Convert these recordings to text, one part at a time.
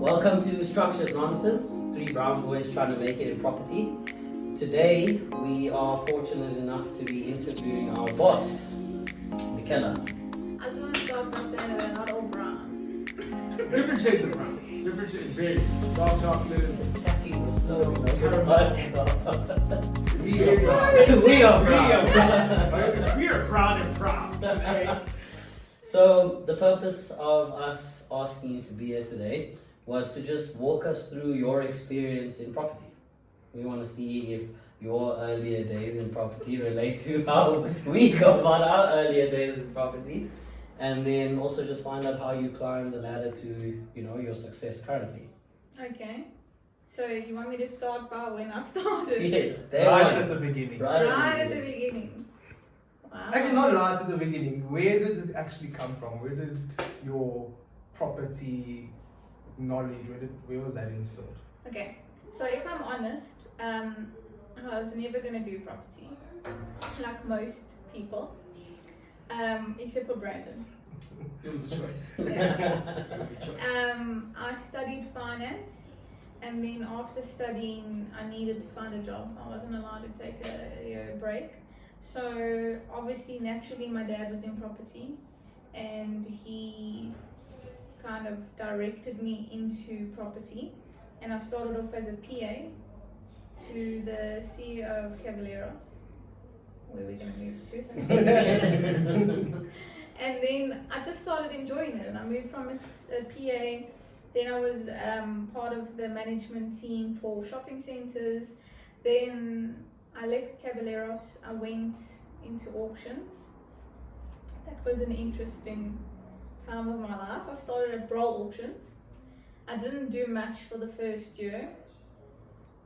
Welcome to Structured Nonsense, three brown boys trying to make it in property. Today, we are fortunate enough to be interviewing our boss, Michela. I just want to start by saying that they're not all brown. Different shades of brown. Different shades. Very dark chocolate. Attacking the slow. We are brown. We are brown. We are proud and proud. Okay? So, the purpose of us asking you to be here today was to just walk us through your experience in property. We want to see if your earlier days in property relate to how we go about our earlier days in property, and then also just find out how you climbed the ladder to, your success currently. Okay. So you want me to start by when I started? Yes, Right at the beginning. Right Right at the beginning. Wow. Actually, not right at the beginning. Where did it actually come from? Where did your property knowledge, where was that instilled? Okay. So if I'm honest, I was never going to do property, like most people, except for Brandon. It was a choice. Yeah. It was a choice. I studied finance, and then after studying, I needed to find a job. I wasn't allowed to take a break. So obviously, naturally, my dad was in property, and he kind of directed me into property. And I started off as a PA to the CEO of Cavalieros, where we're going to move to. And then I just started enjoying it, and I moved from a PA. Then I was part of the management team for shopping centres. Then I left Cavalieros. I went into auctions. That was an interesting time of my life. I started at Brawl Auctions. I didn't do much for the first year.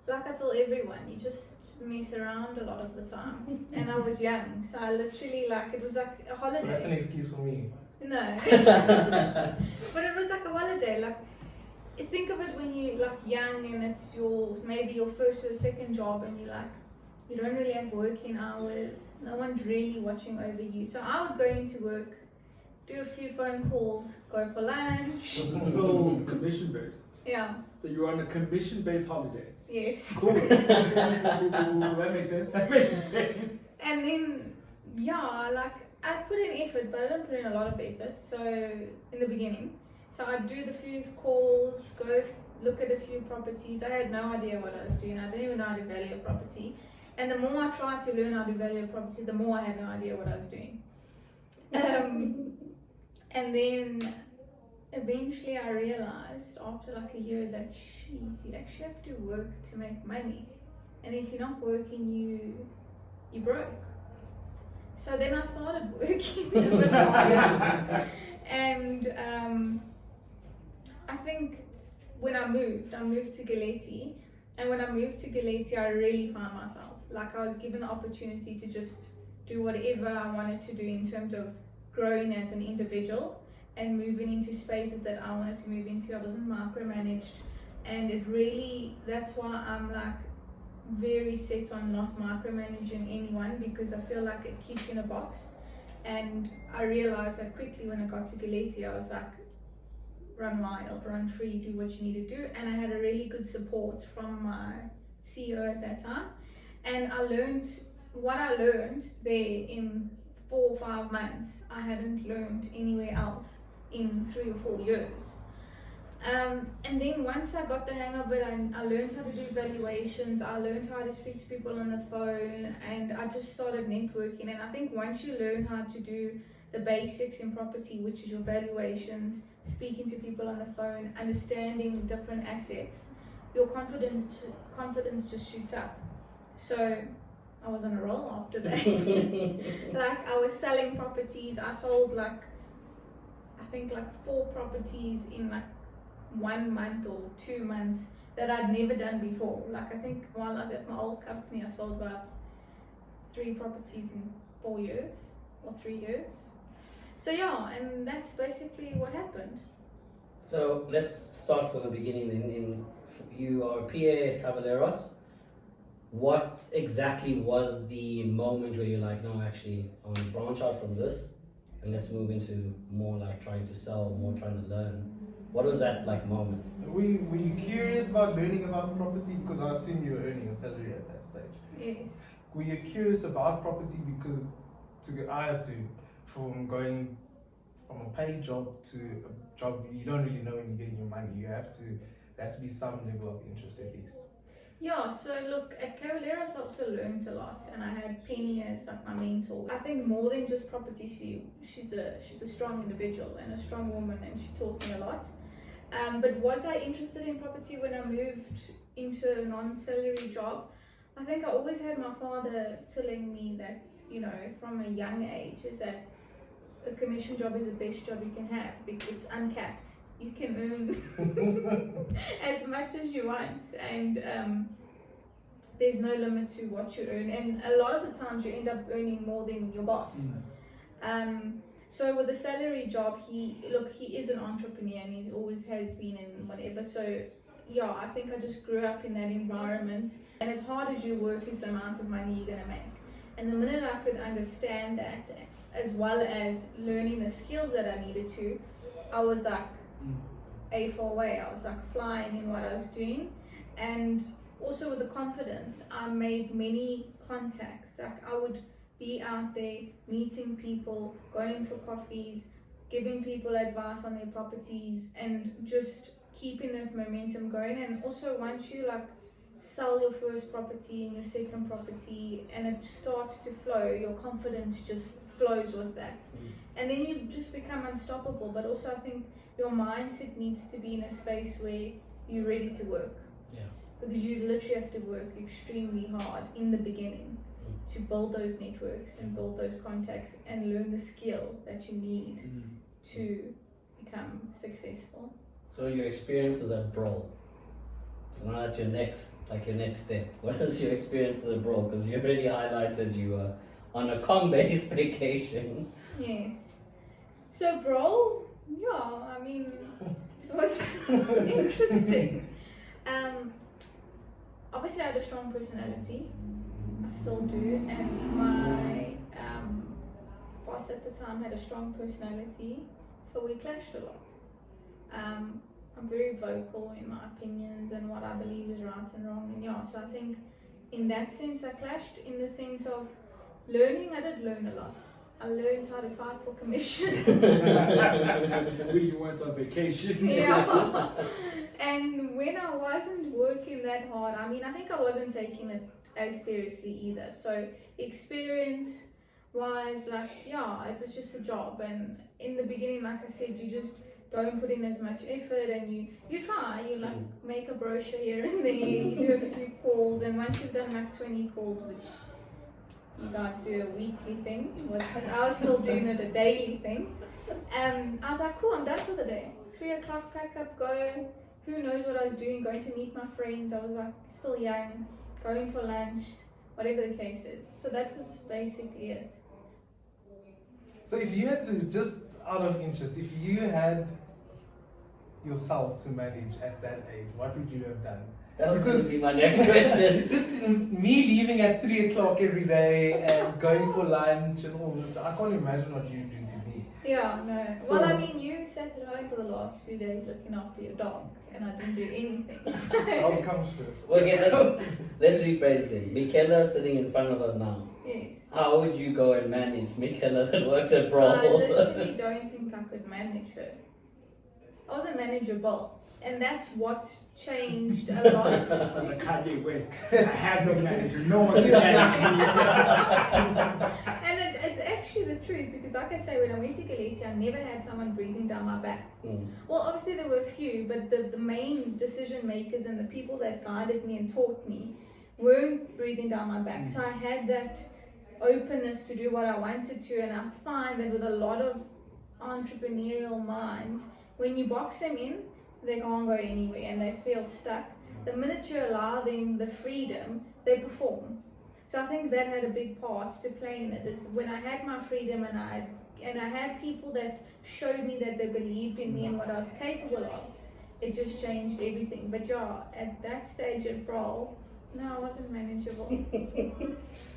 Like I tell everyone, you just mess around a lot of the time. And I was young, so I literally it was like a holiday. So that's an excuse for me. No. But it was like a holiday. Think of it when you're young and it's maybe your first or second job, and you don't really have working hours. No one's really watching over you. So I would go into work, do a few phone calls, go for lunch. So commission based. Yeah. So you're on a commission based holiday. Yes. Cool. That makes sense. That makes sense. And then I put in effort, but I didn't put in a lot of effort. So in the beginning, so I'd do the few calls, go look at a few properties. I had no idea what I was doing. I didn't even know how to value a property. And the more I tried to learn how to value a property, the more I had no idea what I was doing. And then eventually I realized after a year that you actually have to work to make money. And if you're not working, you broke. So then I started working a bit harder. And I think when I moved to Galeti. And when I moved to Galeti, I really found myself. I was given the opportunity to just do whatever I wanted to do in terms of growing as an individual and moving into spaces that I wanted to move into. I wasn't micromanaged, and that's why I'm very set on not micromanaging anyone, because I feel like it keeps you in a box. And I realized that quickly when I got to Galeti, I was run wild, run free, do what you need to do. And I had a really good support from my CEO at that time. And I learned what I learned there in 4 or 5 months. I hadn't learned anywhere else in 3 or 4 years. And then once I got the hang of it, I learned how to do valuations. I learned how to speak to people on the phone, and I just started networking. And I think once you learn how to do the basics in property, which is your valuations, speaking to people on the phone, understanding different assets, your confidence just shoots up. So I was on a roll after that. I was selling properties. I sold I think 4 properties in 1 month or 2 months that I'd never done before. I think while I was at my old company, I sold about 3 properties in 4 years or 3 years. So yeah, and that's basically what happened. So let's start from the beginning then. You are a PA at Cavalieros. What exactly was the moment where you're no, actually, I want to branch out from this and let's move into more trying to sell, more trying to learn? What was that like moment? Were you curious about learning about property? Because I assume you were earning a salary at that stage. Yes. Were you curious about property because, I assume, from going from a paid job to a job you don't really know when you're getting your money, there has to be some level of interest at least. Yeah, so look, at Cavalieros I also learned a lot, and I had Penny as like my mentor. I think more than just property, she's a strong individual and a strong woman, and she taught me a lot. But was I interested in property when I moved into a non-salary job? I think I always had my father telling me that, you know, from a young age, is that a commission job is the best job you can have because it's uncapped. You can earn as much as you want, and there's no limit to what you earn. And a lot of the times you end up earning more than your boss. So with the salary job, he is an entrepreneur, and he always has been in whatever. So yeah, I think I just grew up in that environment. And as hard as you work is the amount of money you're gonna make. And the minute I could understand that, as well as learning the skills that I needed to, I was like A4 way. I was like flying in what I was doing. And also with the confidence, I made many contacts. Like I would be out there meeting people, going for coffees, giving people advice on their properties, and just keeping that momentum going. And also once you like sell your first property and your second property and it starts to flow, your confidence just flows with that. And then you just become unstoppable. But also I think your mindset needs to be in a space where you're ready to work. Yeah. Because you literally have to work extremely hard in the beginning to build those networks and build those contacts and learn the skill that you need to become successful. So your experiences at Brawl. So now that's your next step. What is your experiences at Brawl? Because you already highlighted you were on a com-based vacation. Yes. So Brawl, yeah, I mean, it was interesting. Obviously I had a strong personality. I still do, and my boss at the time had a strong personality, so we clashed a lot. I'm very vocal in my opinions and what I believe is right and wrong, and yeah, so I think in that sense I clashed. In the sense of learning, I did learn a lot. I learned how to fight for commission. When you went on vacation. Yeah. And when I wasn't working that hard, I mean, I think I wasn't taking it as seriously either. So experience wise, like, yeah, it was just a job. And in the beginning, like I said, you just don't put in as much effort, and you try, you like make a brochure here and there, you do a few calls, and once you've done like 20 calls, which you guys do a weekly thing, but I was still doing it a daily thing. I was like, cool, I'm done for the day. 3 o'clock, pack up, go. Who knows what I was doing, going to meet my friends. I was like still young, going for lunch, whatever the case is. So that was basically it. So if you had to, just out of interest, if you had yourself to manage at that age, what would you have done? That was going to be my next question. Just me leaving at 3 o'clock every day and going for lunch and all this stuff, I can't imagine what you do to me. Yeah, no. So, well, I mean, you sat at home for the last few days looking after your dog, and I didn't do anything. So. Dog comes first. Okay, let's rephrase it. Michela sitting in front of us now. Yes. How would you go and manage Michela that worked at Brawl? I literally don't think I could manage her. I wasn't manageable. And that's what changed a lot. It's like Kanye West. I have no manager. No one can manage me. And it's actually the truth, because like I say, when I went to Galetti, I never had someone breathing down my back. Well, obviously there were a few, but the main decision makers and the people that guided me and taught me weren't breathing down my back. So I had that openness to do what I wanted to, and I find that with a lot of entrepreneurial minds, when you box them in, they can't go anywhere and they feel stuck. The minute you allow them the freedom, they perform. So I think that had a big part to play in it. Is when I had my freedom and I had people that showed me that they believed in me and what I was capable of, it just changed everything. But yeah, at that stage at Brawl, no, I wasn't manageable.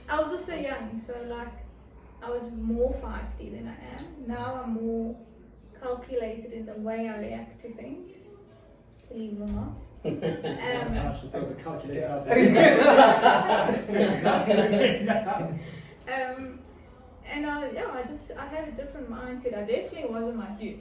I was also young, so like I was more feisty than I am. Now I'm more calculated in the way I react to things, believe it or not. Sometimes she'll throw the calculator out And I had a different mindset. I definitely wasn't like you.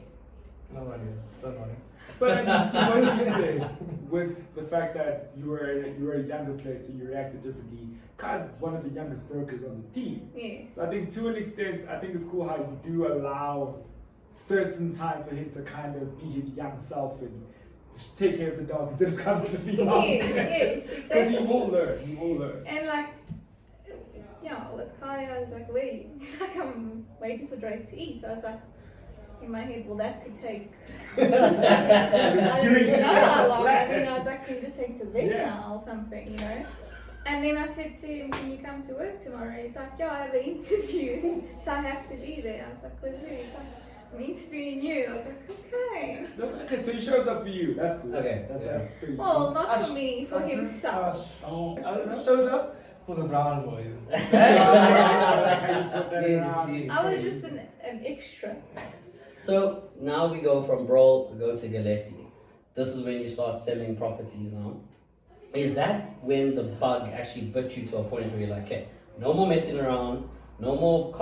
No one is. Don't worry. But I mean, to what you said, with the fact that you were a younger player, so you reacted differently, kind of one of the youngest brokers on the team. Yes. So I think to an extent, I think it's cool how you do allow certain times for him to kind of be his young self and just take care of the dog instead of coming to be on. Yes, Because exactly. he will learn. And like, yeah, with Kaya, I was like, wait, he's like, I'm waiting for Drake to eat. I was like, in my head, well, that could take. I don't know how long. I mean, I was like, can you just take to the vet now or something, you know? And then I said to him, can you come to work tomorrow? He's like, yeah, I have an interview, so I have to be there. I was like, with who? He's like, I'm interviewing you. I was like, okay. Okay, so he shows up for you. That's cool. Okay, That's pretty Well, cool. not for me, for himself. Oh, I showed up for the brown boys. How you put that around. I was just an extra. So now we go from Bro, we go to Galetti. This is when you start selling properties now. Is that when the bug actually bit you to a point where you're like, okay, no more messing around, no more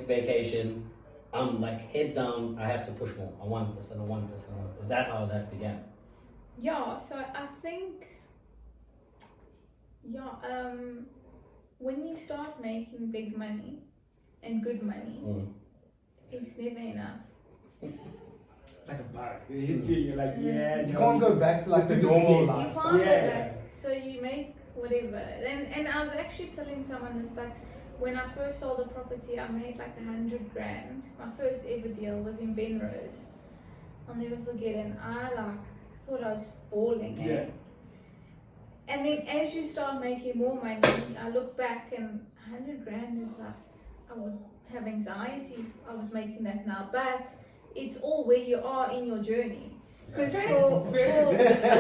vacation. I'm like head down, I have to push more. I want this and I want this and I want this. Is that how that began? Yeah, so I think, when you start making big money and good money, it's never enough. Like a bug. It hits you, you're like, yeah. You can't go back to like the This is normal game. You lifestyle. can't go Yeah. back. So you make whatever. And I was actually telling someone this, like, when I first sold a property, I made like 100 grand. My first ever deal was in Benrose. I'll never forget, and I thought I was balling. Yeah. And then as you start making more money, I look back and 100 grand is like, I would have anxiety if I was making that now. But it's all where you are in your journey. Because We're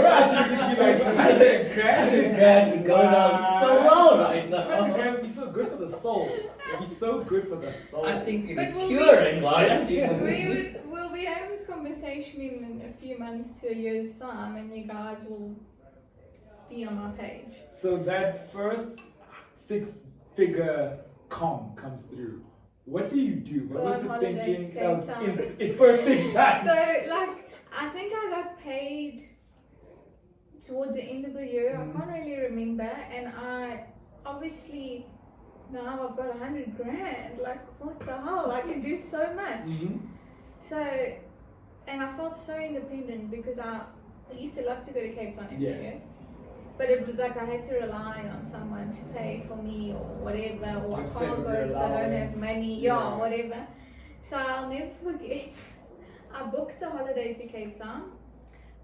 actually literally like 100 grand. would go down so well right now. 100 grand would be so good for the soul. It would be so good for the soul. I think it But would we'll cure be- anxiety. we'll be having this conversation in a few months to a year's time, and you guys will be on my page. So that first 6-figure comes through. What do you do? What Go was on the holiday thinking? to That was Cape Town. in first thing time. So, I think I got paid towards the end of the year. I can't really remember, and I obviously now I've got 100 grand. Like, what the hell? I can do so much. So, and I felt so independent because I used to love to go to Cape Town every year. But it was like I had to rely on someone to pay for me or whatever, or I Like can't go your because I don't have allowance. money, Yeah. whatever. So I'll never forget, I booked a holiday to Cape Town,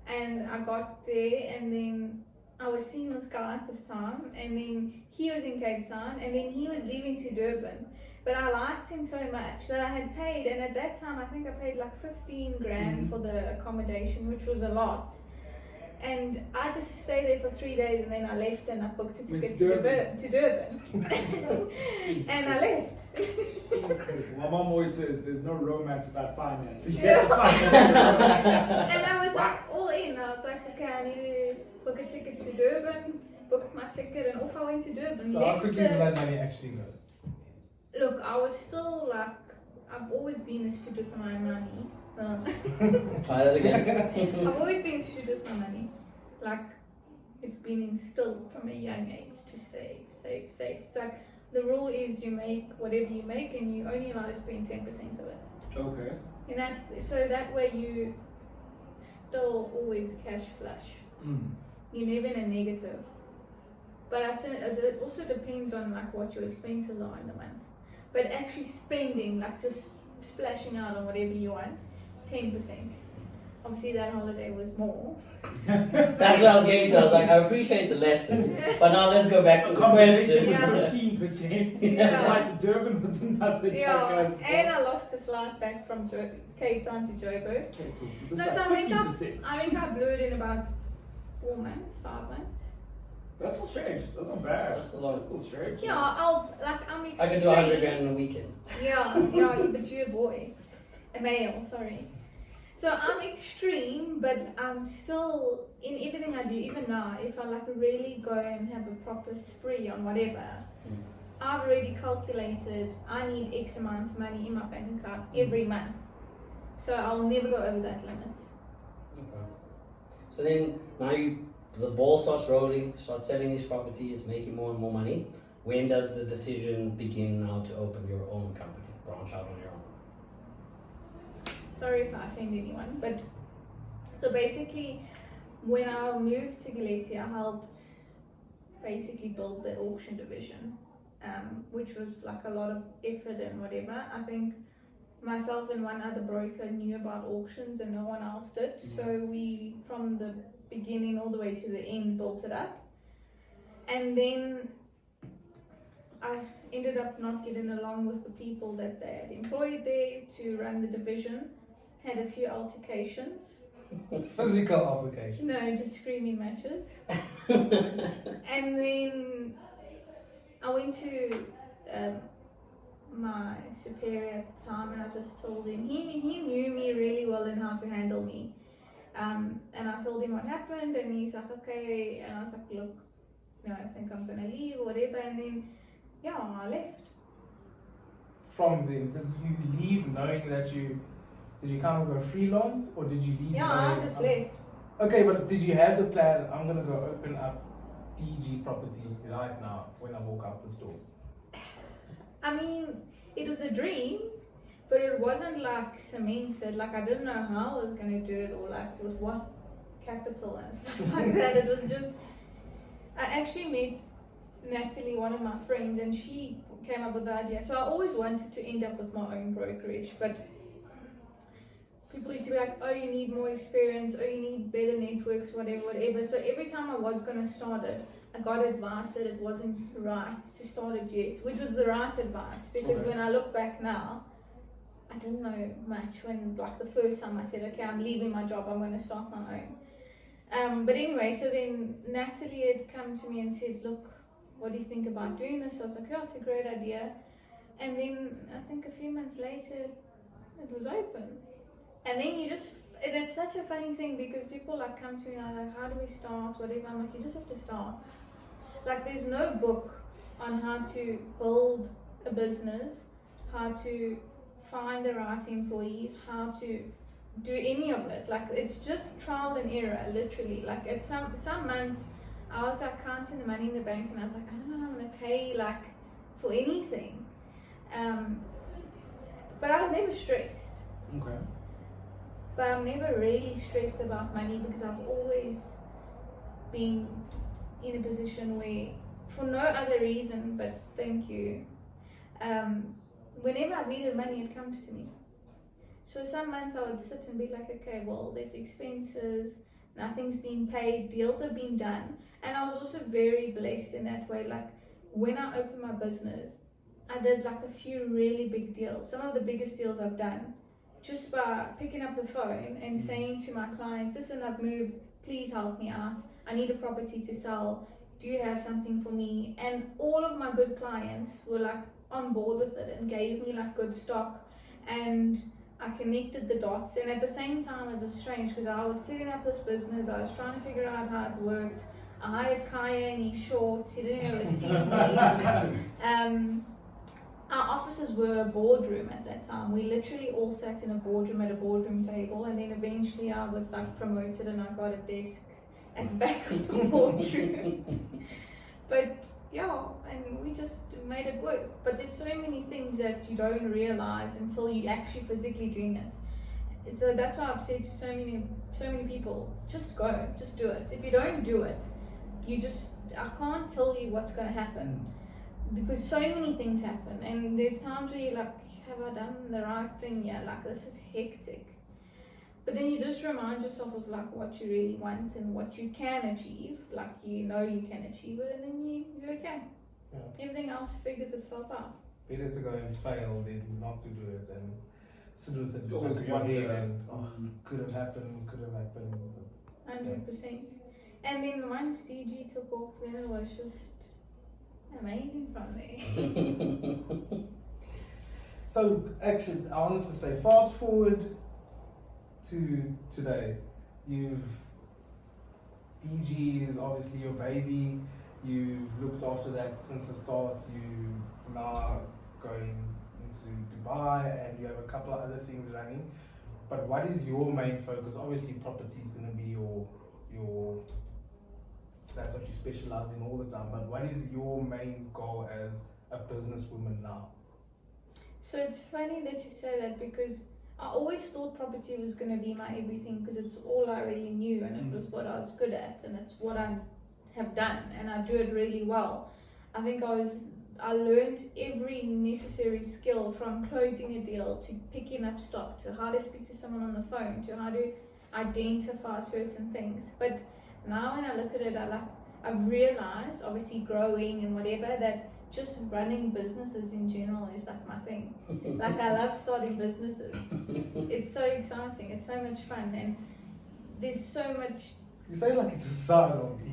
and I got there, and then I was seeing this guy at this time, and then he was in Cape Town, and then he was leaving to Durban. But I liked him so much that I had paid, and at that time I think I paid like 15 grand for the accommodation, which was a lot. And I just stayed there for 3 days, and then I left, and I booked a ticket to Durban. And I left. Incredible. My mom always says there's no romance without finance. So you Yeah. have to finance the And I was like all in. I was like, okay, I need to book a ticket to Durban. Booked my ticket, and off I went to Durban. So how Left quickly did that money actually go? Look, I was still like, I've always been a student with my money. Try that again. I've always been a student with my money. Like, it's been instilled from a young age to save. It's like, the rule is you make whatever you make, and you only allowed to spend 10% of it. Okay. And so that way you still always cash flush. You're never in a negative. But I said it also depends on like what your expenses are in the month. But actually spending, like just splashing out on whatever you want, 10%. Obviously that holiday was more. That's what I was getting to. I was like, I appreciate the lesson, but now let's go back to the Accommodation question. was 15%. Yeah. Flight to Durban was another check as well. And I lost the flight back from Cape Town to Joburg. Okay, so it was No, like so I 50%. think I blew it in about 4 months, 5 months. That's still strange. That's not bad. That's a lot. That's still strange. Yeah, I'm extreme. I could do 100 grand in a weekend. Yeah, but you're a boy. A male, sorry. So I'm extreme, but I'm still in everything I do. Even now, if I like really go and have a proper spree on whatever, I've already calculated I need X amount of money in my bank account every month. So I'll never go over that limit. Okay. So then now the ball starts rolling, start selling these properties, making more and more money. When does the decision begin now to open your own company, branch out on your own? Sorry if I offend anyone, but so basically, when I moved to Gillette, I helped basically build the auction division, which was like a lot of effort and whatever. I think myself and one other broker knew about auctions and no one else did. So we, from the beginning all the way to the end, built it up. And then I ended up not getting along with the people that they had employed there to run the division. Had a few altercations. Physical altercation. No, just screaming matches. And then I went to my superior at the time and I just told him, he knew me really well and how to handle me. And I told him what happened and he's like, okay. And I was like, look, no, I think I'm going to leave or whatever. And then, yeah, I left. From then, did you leave knowing that did you kind of go freelance or did you leave? Yeah, I just left. Okay, but did you have the plan, I'm going to go open up DG property right now when I walk out the door? I mean, it was a dream, but it wasn't like cemented. Like I didn't know how I was going to do it or like with what capital and stuff like that. It was just, I actually met Natalie, one of my friends, and she came up with the idea. So I always wanted to end up with my own brokerage, but people used to be like, oh, you need more experience, oh, you need better networks, whatever. So every time I was going to start it, I got advice that it wasn't right to start it yet, which was the right advice, because when I look back now, I didn't know much when, like the first time I said, okay, I'm leaving my job, I'm going to start my own. But anyway, so then Natalie had come to me and said, look, what do you think about doing this? I was like, yeah, it's a great idea. And then I think a few months later, it was open. And then and it's such a funny thing because people like come to me and are like, how do we start, whatever. I'm like, you just have to start. Like there's no book on how to build a business, how to find the right employees, how to do any of it. Like it's just trial and error, literally. Like at some months I was like counting the money in the bank and I was like, I don't know how I'm gonna pay like for anything. But I was never stressed. Okay. But I'm never really stressed about money because I've always been in a position where, for no other reason but thank you, whenever I've needed money, it comes to me. So some months I would sit and be like, okay, well, there's expenses, nothing's been paid, deals have been done. And I was also very blessed in that way. Like when I opened my business, I did like a few really big deals, some of the biggest deals I've done, just by picking up the phone and saying to my clients, listen, I've moved, please help me out. I need a property to sell. Do you have something for me? And all of my good clients were like on board with it and gave me like good stock. And I connected the dots. And at the same time, it was strange because I was setting up this business. I was trying to figure out how it worked. I hired Kaya in his shorts. He didn't even see me. Our offices were a boardroom at that time. We literally all sat in a boardroom at a boardroom table, and then eventually I was like promoted and I got a desk at the back of the boardroom. But yeah, and we just made it work. But there's so many things that you don't realize until you actually physically doing it. So that's why I've said to so many people, just go, just do it. If you don't do it, I can't tell you what's going to happen. Because so many things happen, and there's times where you're like, have I done the right thing? Yeah, like this is hectic. But then you just remind yourself of like what you really want and what you can achieve, like you know you can achieve it, and then you're okay. Yeah. Everything else figures itself out. Better to go and fail than not to do it and sit with it always in your head and could have happened. 100%. And then once DG took off, then it was just amazing from there. So actually, I wanted to say, fast forward to today, DG is obviously your baby. You've looked after that since the start. You now going into Dubai, and you have a couple of other things running. But what is your main focus? Obviously, property is going to be your that's what you specialize in all the time. But what is your main goal as a businesswoman now? So it's funny that you say that, because I always thought property was going to be my everything, because it's all I really knew, and it was what I was good at, and it's what I have done, and I do it really well. I think I learned every necessary skill, from closing a deal to picking up stock, to how to speak to someone on the phone, to how to identify certain things. But now when I look at it, I've realized, obviously growing and whatever, that just running businesses in general is like my thing. Like, I love starting businesses. It's so exciting, it's so much fun, and there's so much. You say like it's a side hobby.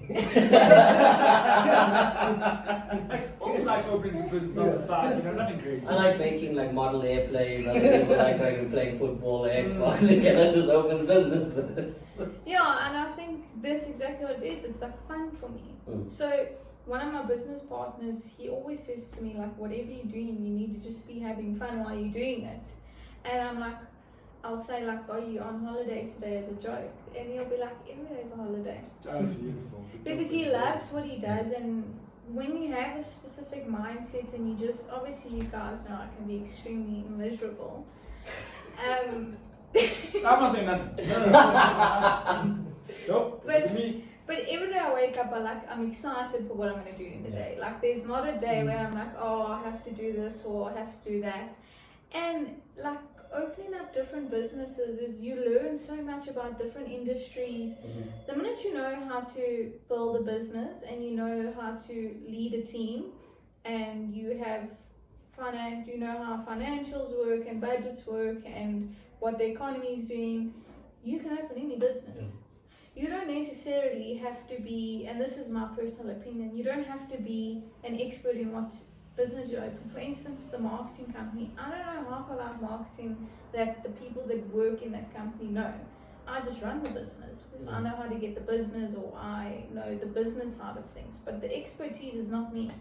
Also like opening business on the side, you know, nothing crazy. I like making like model airplanes. Other people like going and playing football or Xbox. Look at us, just opens businesses. Yeah, and I think that's exactly what it is. It's like fun for me. So one of my business partners, he always says to me, like, whatever you're doing, you need to just be having fun while you're doing it. And I'm like, I'll say like, are you on holiday today, as a joke? And he'll be like, every day's a holiday. That's beautiful. Because he loves what he does, and when you have a specific mindset, and you just, obviously you guys know I can be extremely miserable. I'm not saying nothing. No. Nope. But every day I wake up, I'm excited for what I'm going to do in the day. Like, there's not a day where I'm like, oh, I have to do this or I have to do that. And like, opening up different businesses is, you learn so much about different industries. The minute you know how to build a business, and you know how to lead a team, and you have you know how financials work and budgets work and what the economy is doing, you can open any business. You don't necessarily have to be, and this is my personal opinion, you don't have to be an expert in what business you open. For instance, with the marketing company, I don't know half about marketing that the people that work in that company know. I just run the business because I know how to get the business, or I know the business side of things, but the expertise is not me.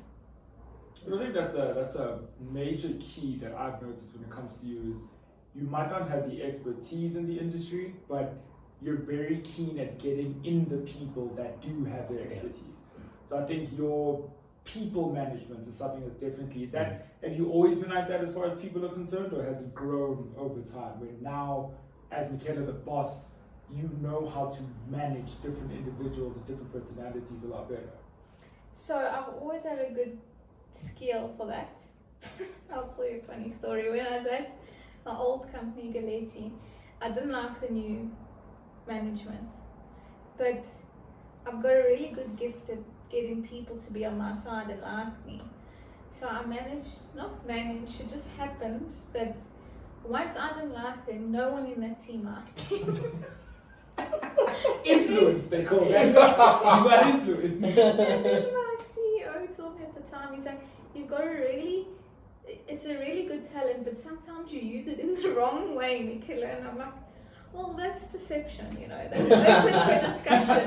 I think that's a major key that I've noticed when it comes to you is, you might not have the expertise in the industry, but you're very keen at getting in the people that do have their expertise. So I think your people management is something that's definitely that. Have you always been like that as far as people are concerned, or has it grown over time, where now, as Michela the boss, you know how to manage different individuals and different personalities a lot better? So I've always had a good skill for that. I'll tell you a funny story. When I was at my old company, Galeti, I didn't like the new management, but I've got a really good gift at getting people to be on my side and like me. So I it just happened that once I didn't like them, no one in that team liked them. Influence, they call that. You got influence. My CEO told me at the time, he's like, you've got it's a really good talent, but sometimes you use it in the wrong way, Michela. And I'm like, well, that's perception, you know, that's open to discussion.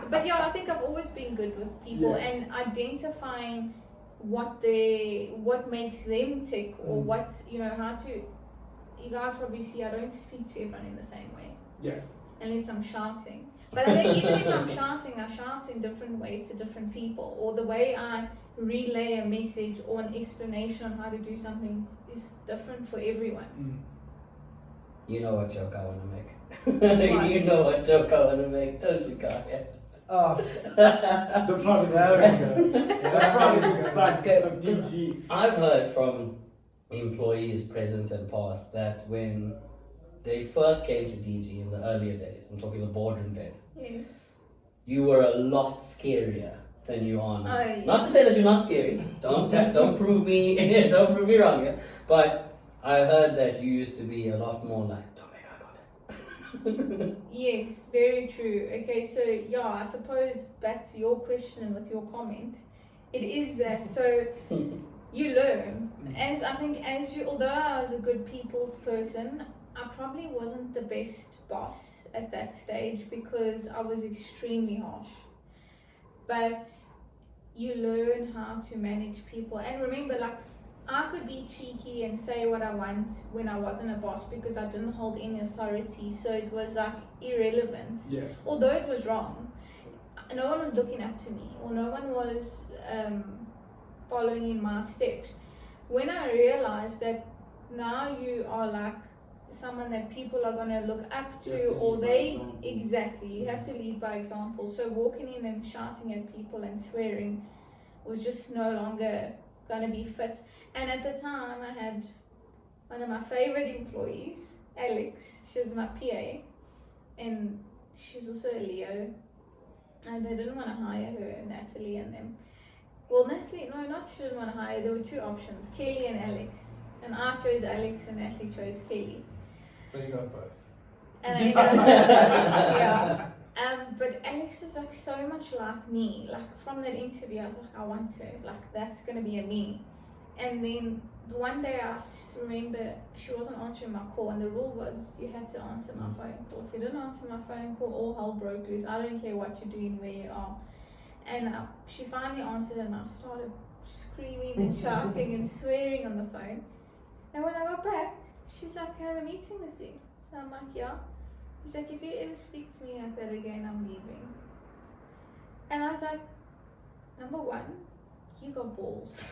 But yeah, I think I've always been good with people and identifying what makes them tick, or what, you know, how to, you guys probably see I don't speak to everyone in the same way. Yeah. Unless I'm shouting. But I think even if I'm shouting, I shout in different ways to different people, or the way I relay a message or an explanation on how to do something is different for everyone. You know what joke I want to make. You know what joke I want to make, don't you, Kaya? The prodigal son of DG. I've heard from employees present and past that when they first came to DG in the earlier days, I'm talking the boardroom days, Yes. you were a lot scarier than you are now. Oh, yes. Not to say that you're not scary. Don't prove me wrong here. But I heard that you used to be a lot more like, don't make eye contact. Yes, very true. Okay, so yeah, I suppose back to your question and with your comment, it is that. So you learn, although I was a good people's person, I probably wasn't the best boss at that stage because I was extremely harsh. But you learn how to manage people. And remember, like, I could be cheeky and say what I want when I wasn't a boss because I didn't hold any authority. So it was like irrelevant. Yeah. Although it was wrong. No one was looking up to me, or no one was following in my steps. When I realized that now you are like someone that people are going to look up to, or they exactly, you have to lead by example. So walking in and shouting at people and swearing was just no longer going to be fit. And at the time I had one of my favorite employees, Alex. She was my PA, and she's also a Leo, and they didn't want to hire her, Natalie and them. Well, Natalie, no, not she didn't want to hire. There were two options, Kelly and Alex, and I chose Alex and Natalie chose Kelly. So you got both. And I got yeah. But Alex was like so much like me. Like from that interview, I was like, I want to. Like that's gonna be a me. And then one day I remember she wasn't answering my call, and the rule was you had to answer my phone call. If you didn't answer my phone call, all hell broke loose. I don't care what you're doing, where you are. And she finally answered, and I started screaming and shouting and swearing on the phone. And when I got back, she's like, "Can I have a meeting with you?" So I'm like, "Yeah." She's like, "If you ever speak to me like that again, I'm leaving." And I was like, number one, you got balls.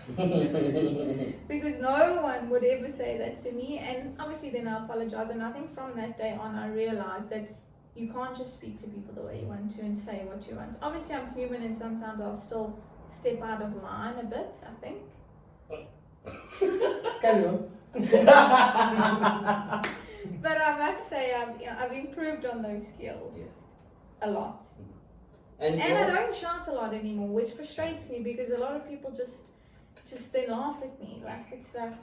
Because no one would ever say that to me. And obviously then I apologized. And I think from that day on, I realized that you can't just speak to people the way you want to and say what you want. Obviously I'm human, and sometimes I'll still step out of line a bit, I think. Carry on. But I must say I've improved on those skills. Yes. A lot. And I don't shout a lot anymore, which frustrates me because a lot of people just they laugh at me. Like it's like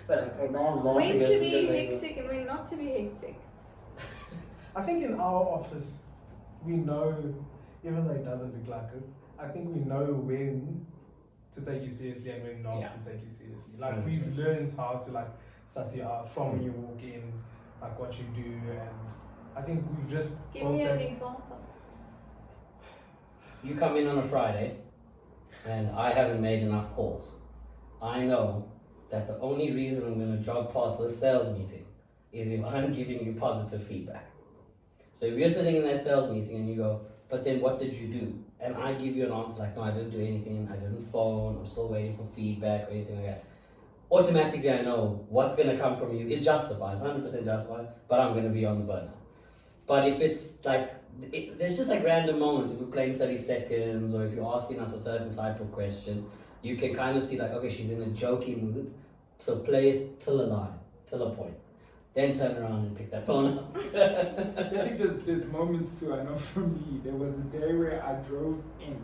but now I'm laughing when at to the be thing. hectic and when not to be hectic. I think in our office, we know, even though it doesn't look like it, I think we know when to take you seriously and when not Yeah. to take you seriously. Like 100%. we've learned how to like suss you out from when you walk in, like what you do, and I think we've just Give built me an that. example. You come in on a Friday, and I haven't made enough calls. I know that the only reason I'm going to jog past this sales meeting is if I'm giving you positive feedback. So if you're sitting in that sales meeting and you go, "But then what did you do?" And I give you an answer like, "No, I didn't do anything. I didn't phone. I'm still waiting for feedback," or anything like that. Automatically, I know what's going to come from you is justified. It's 100% justified, but I'm going to be on the burner. But if it's like, there's just like random moments. If we're playing 30 seconds, or if you're asking us a certain type of question, you can kind of see like, okay, she's in a jokey mood, so play it till a line, till a point. Then turn around and pick that phone up. I think there's moments too. I know for me, there was a day where I drove in,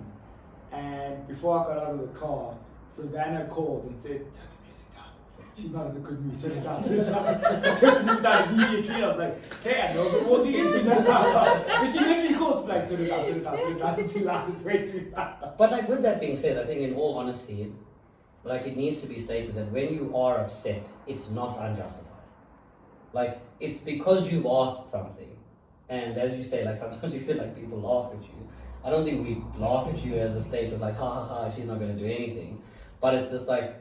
and before I got out of the car, Savannah called and said, "Turn the music down. She's not in a good mood. Turn it down. Turn it down." I turned the music down immediately. I was like, "Okay, I know we're walking into that." But she literally called to be like, "Turn it down. Turn it down. Turn it down. It's too loud. It's way too loud." But like with that being said, I think in all honesty, like it needs to be stated that when you are upset, it's not unjustified. Like it's because you've asked something, and as you say, like sometimes you feel like people laugh at you. I don't think we laugh at you as a state of like, "Ha ha ha, she's not going to do anything." But it's just like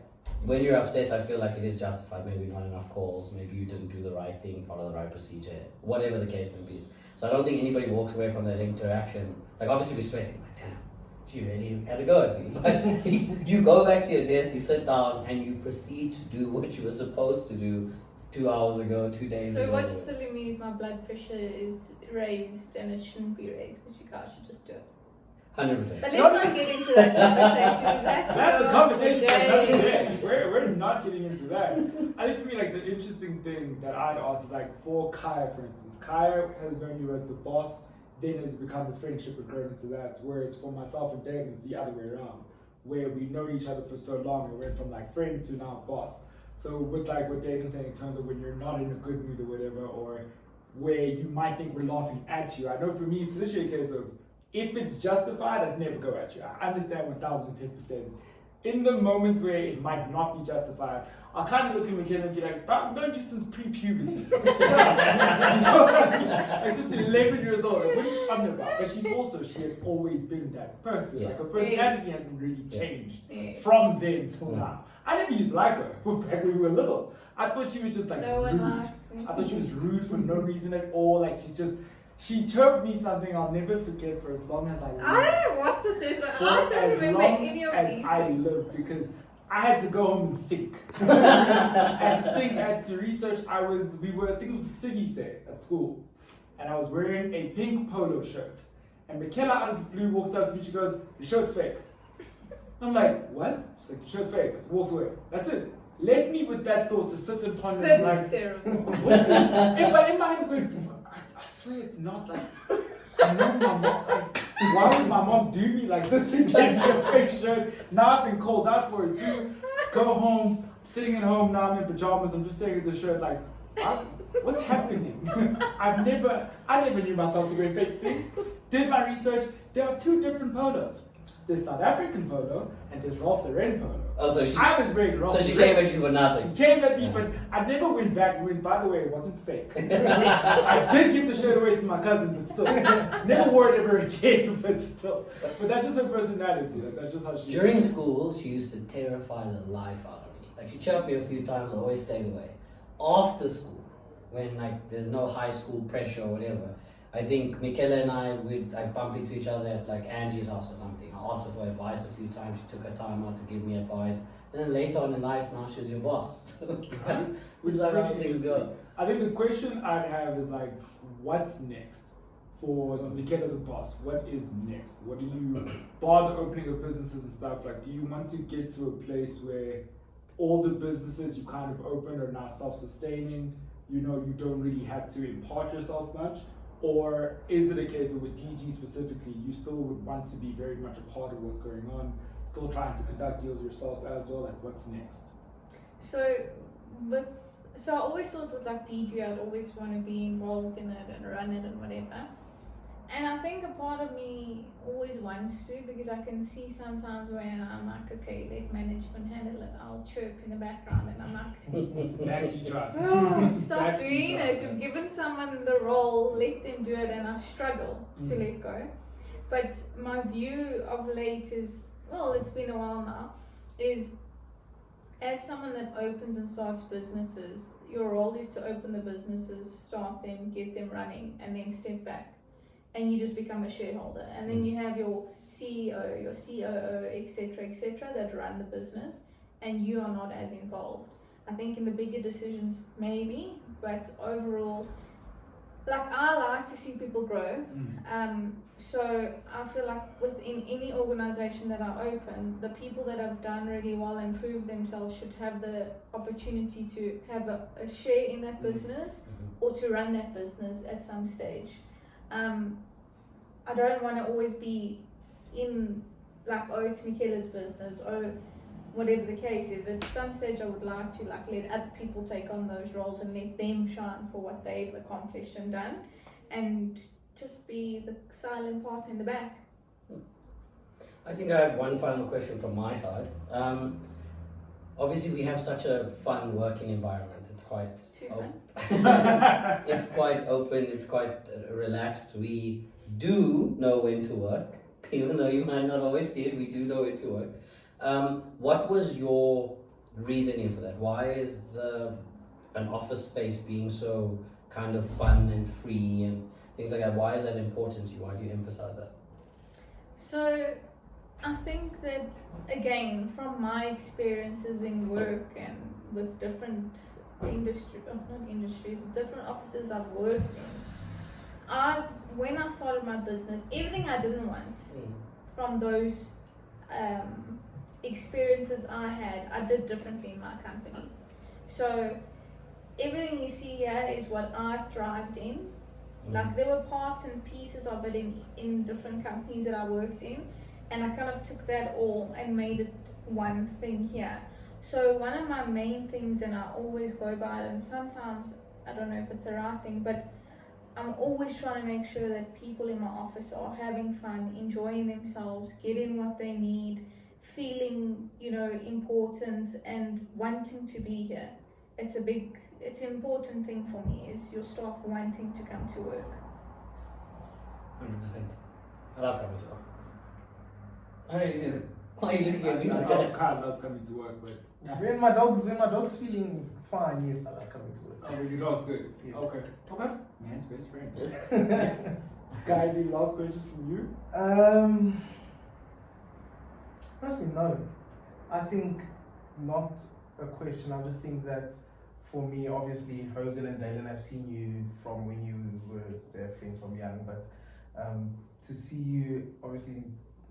when you're upset, I feel like it is justified. Maybe not enough calls, maybe you didn't do the right thing, follow the right procedure, whatever the case may be. So I don't think anybody walks away from that interaction. Like obviously we're sweating, like damn, she really had a go at me. But you go back to your desk, you sit down, and you proceed to do what you were supposed to do 2 hours ago, 2 days ago. So what you're telling me is my blood pressure is raised and it shouldn't be raised because you guys should just do it. 100%. But let's not get into that conversation. That's a conversation for another day. days. We're not getting into that. I think for me, like the interesting thing that I'd ask is like for Kaya, for instance. Kaya has known you as the boss, then has become the friendship and grown into that. Whereas for myself and David, it's the other way around, where we know each other for so long, we went from like friend to now boss. So with like what David's saying in terms of when you're not in a good mood or whatever, or where you might think we're laughing at you. I know for me, it's literally a case of if it's justified, I'd never go at you. I understand 1010%. in the moments where it might not be justified, I kind of look at Michela and be like, but I've known you since pre-puberty. You know what I mean? Like, since 11 years old. Like, what are you on about? But she has always been that person. Yes. Like, her personality hasn't really changed Yeah. from then till now. I never used to like her back when we were little. I thought she was just like No one rude. liked me. I thought she was rude for no reason at all. Like, she told me something I'll never forget for as long as I live. I don't know what this is, but For I don't as remember long any of as these I things. live, because I had to go home and think. I had to research. I think it was Civvies Day at school, and I was wearing a pink polo shirt. And Michela out of the blue walks up to me, she goes, "Your shirt's fake." I'm like, "What?" She's like, "Your shirt's fake." Walks away. That's it. Left me with that thought to sit and ponder. That Like, was terrible. but in my head, going, I swear it's not like. I know my mom. Like, why would my mom do me like this and get me a fake shirt? Now I've been called out for it too. Go home, sitting at home now. I'm in pajamas. I'm just staring at the shirt like, what's happening? I never knew myself to wear fake things. Did my research. There are two different polos. There's South African polo and there's Ralph Lauren polo. Oh, so she, I was wearing Ralph so she Lauren. came at you for nothing. She came at me, Yeah. but I never went back and went, by the way, it wasn't fake. I did give the shirt away to my cousin, but still. Never wore it ever again, but still. But that's just her personality. Like, that's just how she During is. school, she used to terrify the life out of me. Like, she chirped me a few times, I always stayed away. After school, when like there's no high school pressure or whatever, I think Michela and I would like bump into each other at like Angie's house or something. I asked her for advice a few times. She took her time out to give me advice. And then later on in life, now she's your boss. Right? Which is It's how really things go. I think the question I'd have is like, what's next for Michela the boss? What is next? What do you, bar the opening of businesses and stuff, like, do you want to get to a place where all the businesses you kind of open are now self-sustaining? You know, you don't really have to impart yourself much? Or is it a case of with DG specifically, you still would want to be very much a part of what's going on, still trying to conduct deals yourself as well? Like, what's next? So I always thought with like DG, I'd always want to be involved in it and run it and whatever. And I think a part of me always wants to, because I can see sometimes when I'm like, okay, let management handle it, I'll chirp in the background and I'm like, Backseat drive. oh, stop Backseat doing drive, it. You've given someone the role, let them do it, and I struggle to Mm. let go. But my view of late is, well, it's been a while now, is as someone that opens and starts businesses, your role is to open the businesses, start them, get them running, and then step back. And you just become a shareholder. And then you have your CEO, your COO, etc., that run the business, and you are not as involved. I think in the bigger decisions, maybe, but overall, like, I like to see people grow. So I feel like within any organization that I open, the people that have done really well and proved themselves should have the opportunity to have a share in that business or to run that business at some stage. I don't want to always be in like, oh, it's Michela's business, oh, whatever the case is. At some stage I would like to like let other people take on those roles and let them shine for what they've accomplished and done, and just be the silent partner in the back. I think I have one final question from my side. Obviously, we have such a fun working environment. It's quite Too fun. it's quite open. It's quite relaxed. We do know when to work, even though you might not always see it. We do know when to work. What was your reasoning for that? Why is an office space being so kind of fun and free and things like that? Why is that important to you? Why do you emphasize that? So I think that, again, from my experiences in work and with different different offices I've worked in, when I started my business, everything I didn't want from those experiences I had, I did differently in my company. So everything you see here is what I thrived in. Like, there were parts and pieces of it in different companies that I worked in, and I kind of took that all and made it one thing here. So one of my main things, and I always go by it, and sometimes I don't know if it's the right thing, but I'm always trying to make sure that people in my office are having fun, enjoying themselves, getting what they need, feeling, you know, important and wanting to be here. It's an important thing for me, is your staff wanting to come to work. 100%. I love coming to work. I really do. Why are you looking at me like I that? kind of loves coming to work, but When my dog's feeling fine, yes, I like coming to work. oh, your dog's good. Yes. Okay. Man's best friend. Guy, any last questions from you? Honestly, no. I think not a question. I just think that for me, obviously, Hogan and Dalen, I've seen you from when you were their friends from young, but to see you, obviously,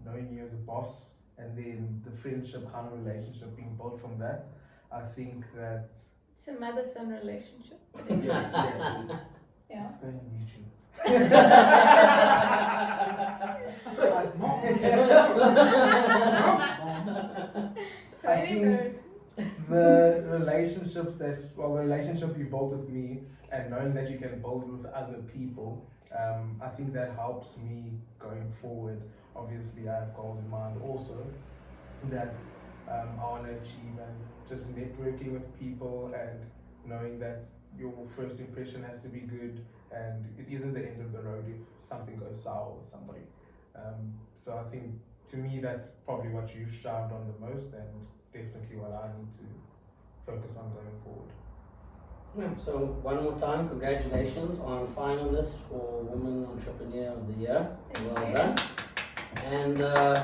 knowing you as a boss, and then the friendship kind of relationship being built from that, I think that It's a mother-son relationship. Yeah. it's going on YouTube. I Very think embarrassing. the relationships the relationship you built with me, and knowing that you can build with other people, I think that helps me going forward. Obviously, I have goals in mind also that I want to achieve, and just networking with people and knowing that your first impression has to be good, and it isn't the end of the road if something goes sour with somebody. So I think, to me, that's probably what you've strived on the most, and definitely what I need to focus on going forward. Yeah, so one more time, congratulations on finalist for Woman Entrepreneur of the Year. Thank Well you. done. And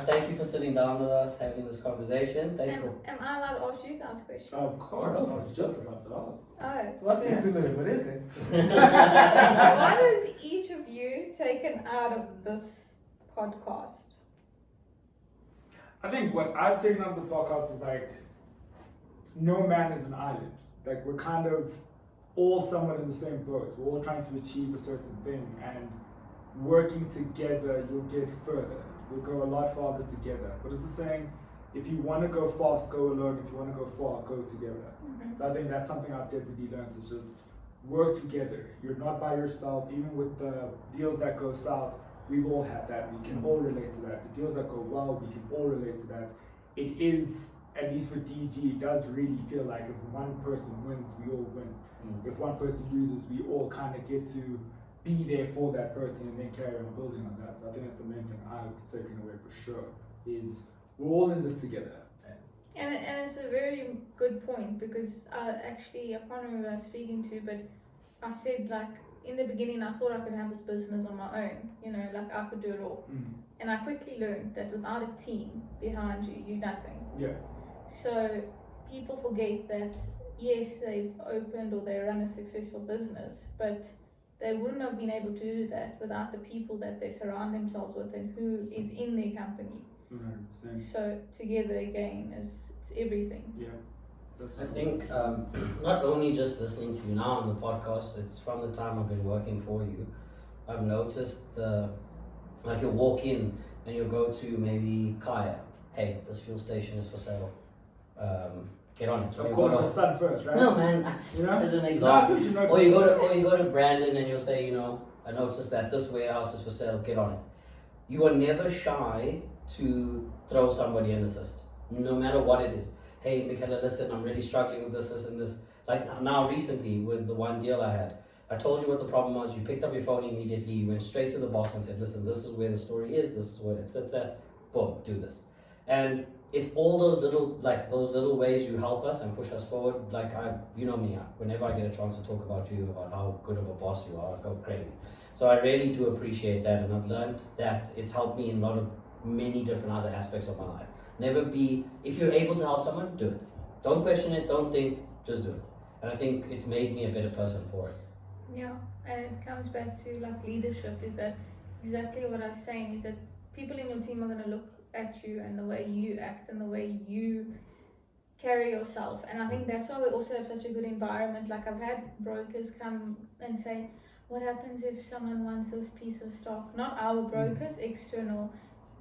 thank you for sitting down with us, having this conversation. Thank you. Am I allowed to ask you guys questions? Of course, I was just about to ask. Oh. What's it to learn, but okay. What has each of you taken out of this podcast? I think what I've taken out of the podcast is like, no man is an island. Like, we're kind of all somewhat in the same boat. We're all trying to achieve a certain thing, and working together, you'll get further. You'll go a lot farther together. What is the saying? If you want to go fast, go alone. If you want to go far, go together. Mm-hmm. So I think that's something I've definitely learned, is just work together. You're not by yourself. Even with the deals that go south, we've all had that. We can all relate to that. The deals that go well, we can all relate to that. It is, at least for DG, it does really feel like if one person wins, we all win. If one person loses, we all kind of get to be there for that person and then carry on building on that. So I think that's the main thing I've taken away for sure, is we're all in this together. And it's a very good point, because I can't remember who I was speaking to, but I said, like, in the beginning I thought I could have this business on my own, you know, like I could do it all. And I quickly learned that without a team behind you, you're nothing. Yeah. So people forget that, yes, they've opened or they run a successful business, but they wouldn't have been able to do that without the people that they surround themselves with and who is in their company. 100%. So together again, it's everything. Yeah. I think not only just listening to you now on the podcast, it's from the time I've been working for you. I've noticed like you'll walk in and you'll go to maybe Kaya. Hey, this fuel station is for sale. Get on it. Of course, we'll start first, right? No, man. You know? As an No, I example. see what you know. Or you go to Brandon and you'll say, you know, I noticed that this warehouse is for sale. Get on it. You are never shy to throw somebody an assist, no matter what it is. Hey, Michela, listen, I'm really struggling with this and this. Like now recently with the one deal I had, I told you what the problem was. You picked up your phone immediately. You went straight to the boss and said, listen, this is where the story is. This is where it sits at. Boom, do this. And it's all those little ways you help us and push us forward. Like you know me, whenever I get a chance to talk about you, about how good of a boss you are, I go crazy. So I really do appreciate that, and I've learned that it's helped me in many different other aspects of my life. If you're able to help someone, do it. Don't question it, don't think, just do it. And I think it's made me a better person for it. Yeah, and it comes back to like leadership, is that exactly what I was saying, is that people in your team are going to look at you and the way you act and the way you carry yourself. And I think that's why we also have such a good environment. Like I've had brokers come and say, what happens if someone wants this piece of stock? Not our brokers, external,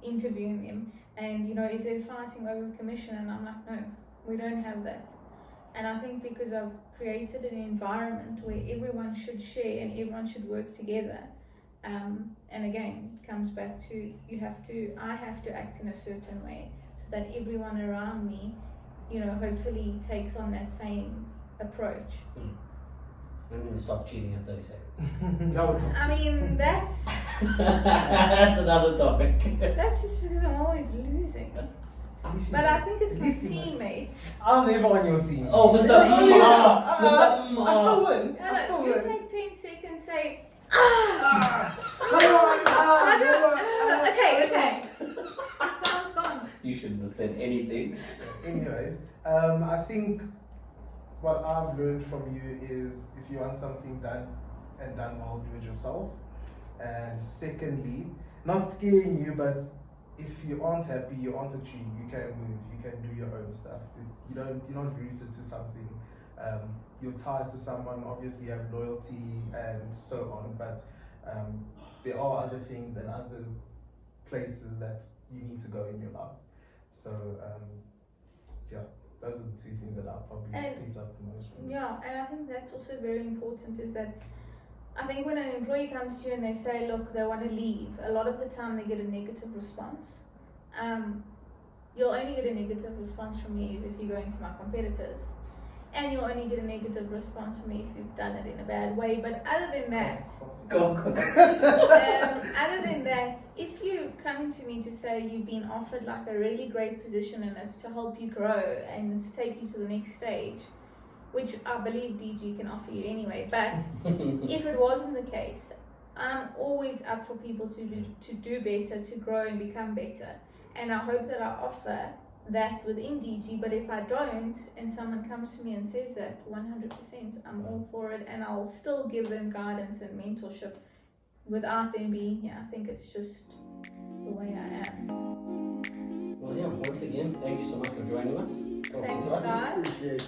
interviewing them. And, you know, is there fighting over commission? And I'm like, no, we don't have that. And I think because I've created an environment where everyone should share and everyone should work together. And again, it comes back to I have to act in a certain way so that everyone around me, hopefully takes on that same approach. And then stop cheating at 30 seconds. That would help. I mean, that's That's another topic. that's just because I'm always losing. At least you But know. I think it's At my least you know. teammates. I'm never on your team. Oh, Mr. Oh, yeah. Mr. I still win. I still You win. take 10 seconds, say, okay. Time's gone. You shouldn't have said anything. Anyways, I think what I've learned from you is if you want something done and done well, do it yourself. And secondly, not scaring you, but if you aren't happy, you aren't a tree, you can move, you can do your own stuff. You're not rooted to something. You're tied to someone, obviously you have loyalty and so on, but there are other things and other places that you need to go in your life. So yeah, those are the two things that I'll probably pick up the most from. Yeah, and I think that's also very important is that I think when an employee comes to you and they say, look, they want to leave, a lot of the time they get a negative response. You'll only get a negative response from me if you go into my competitors. And you'll only get a negative response from me if you've done it in a bad way. But other than that, other than that, if you come to me to say you've been offered like a really great position and it's to help you grow and it's to take you to the next stage, which I believe DG can offer you anyway, but if it wasn't the case, I'm always up for people to do better, to grow and become better. And I hope that I offer that within DG, but if I don't and someone comes to me and says that, 100%, I'm all for it, and I'll still give them guidance and mentorship without them being here. I think it's just the way I am. Well, yeah, once again, thank you so much for joining us. Talking Thanks, to us. guys. Appreciate